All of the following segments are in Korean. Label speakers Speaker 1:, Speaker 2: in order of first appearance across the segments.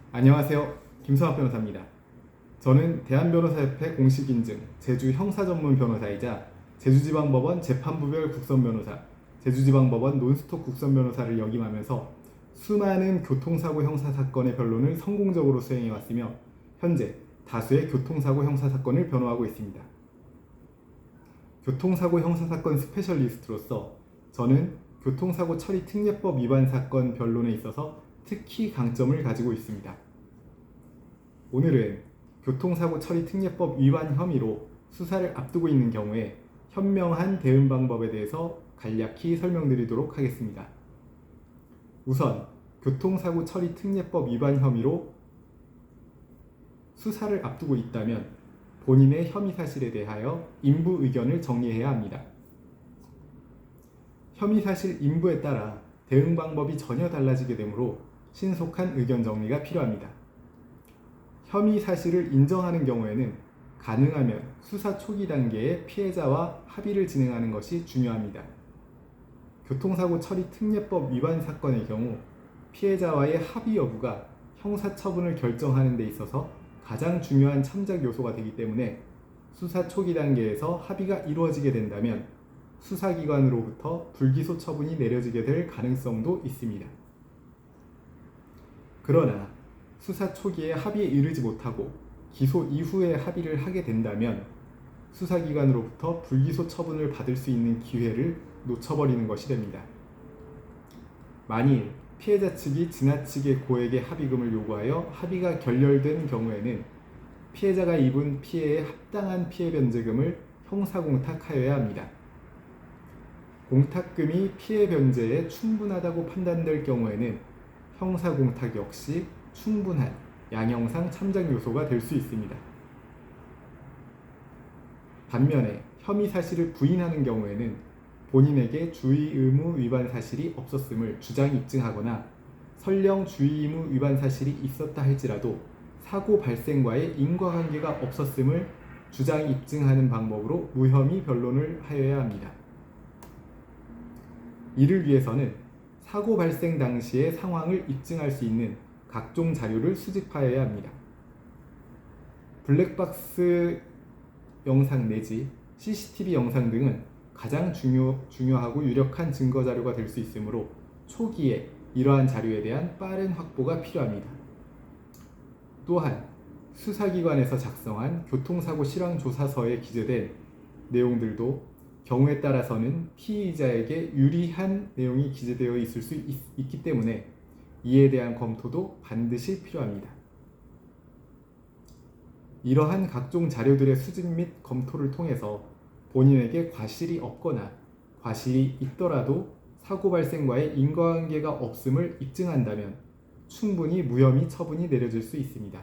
Speaker 1: 안녕하세요. 김성학 변호사입니다. 저는 대한변호사협회 공식인증 제주 형사전문 변호사이자 제주지방법원 재판부별 국선변호사, 제주지방법원 논스톱 국선변호사를 역임하면서 수많은 교통사고 형사사건의 변론을 성공적으로 수행해왔으며 현재 다수의 교통사고 형사사건을 변호하고 있습니다. 교통사고 형사사건 스페셜리스트로서 저는 교통사고 처리 특례법 위반 사건 변론에 있어서 특히 강점을 가지고 있습니다. 오늘은 교통사고 처리 특례법 위반 혐의로 수사를 앞두고 있는 경우에 현명한 대응 방법에 대해서 간략히 설명드리도록 하겠습니다. 우선 교통사고 처리 특례법 위반 혐의로 수사를 앞두고 있다면 본인의 혐의 사실에 대하여 인부 의견을 정리해야 합니다. 혐의 사실 인부에 따라 대응 방법이 전혀 달라지게 되므로 신속한 의견 정리가 필요합니다. 혐의 사실을 인정하는 경우에는 가능하면 수사 초기 단계에 피해자와 합의를 진행하는 것이 중요합니다. 교통사고 처리 특례법 위반 사건의 경우 피해자와의 합의 여부가 형사처분을 결정하는 데 있어서 가장 중요한 참작 요소가 되기 때문에 수사 초기 단계에서 합의가 이루어지게 된다면 수사기관으로부터 불기소 처분이 내려지게 될 가능성도 있습니다. 그러나 수사 초기에 합의에 이르지 못하고 기소 이후에 합의를 하게 된다면 수사기관으로부터 불기소 처분을 받을 수 있는 기회를 놓쳐버리는 것이 됩니다. 만일 피해자 측이 지나치게 고액의 합의금을 요구하여 합의가 결렬된 경우에는 피해자가 입은 피해에 합당한 피해 변제금을 형사공탁하여야 합니다. 공탁금이 피해 변제에 충분하다고 판단될 경우에는 형사공탁 역시 충분한 양형상 참작 요소가 될 수 있습니다. 반면에 혐의 사실을 부인하는 경우에는 본인에게 주의 의무 위반 사실이 없었음을 주장 입증하거나 설령 주의 의무 위반 사실이 있었다 할지라도 사고 발생과의 인과관계가 없었음을 주장 입증하는 방법으로 무혐의 변론을 하여야 합니다. 이를 위해서는 사고 발생 당시의 상황을 입증할 수 있는 각종 자료를 수집하여야 합니다. 블랙박스 영상 내지 CCTV 영상 등은 가장 중요하고 유력한 증거 자료가 될 수 있으므로 초기에 이러한 자료에 대한 빠른 확보가 필요합니다. 또한 수사기관에서 작성한 교통사고 실황조사서에 기재된 내용들도 경우에 따라서는 피의자에게 유리한 내용이 기재되어 있을 수 있기 때문에 이에 대한 검토도 반드시 필요합니다. 이러한 각종 자료들의 수집 및 검토를 통해서 본인에게 과실이 없거나 과실이 있더라도 사고 발생과의 인과관계가 없음을 입증한다면 충분히 무혐의 처분이 내려질 수 있습니다.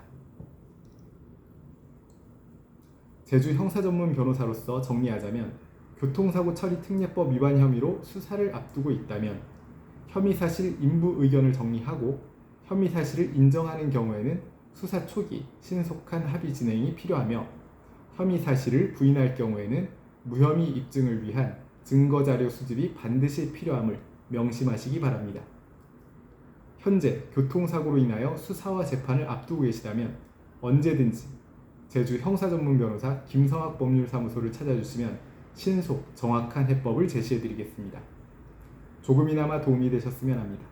Speaker 1: 제주 형사전문 변호사로서 정리하자면 교통사고 처리 특례법 위반 혐의로 수사를 앞두고 있다면 혐의 사실 인부 의견을 정리하고 혐의 사실을 인정하는 경우에는 수사 초기 신속한 합의 진행이 필요하며 혐의 사실을 부인할 경우에는 무혐의 입증을 위한 증거자료 수집이 반드시 필요함을 명심하시기 바랍니다. 현재 교통사고로 인하여 수사와 재판을 앞두고 계시다면 언제든지 제주 형사전문 변호사 김성학 법률사무소를 찾아주시면 신속 정확한 해법을 제시해드리겠습니다. 조금이나마 도움이 되셨으면 합니다.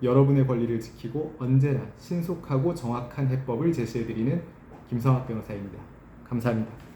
Speaker 1: 여러분의 권리를 지키고 언제나 신속하고 정확한 해법을 제시해드리는 김성학 변호사입니다. 감사합니다.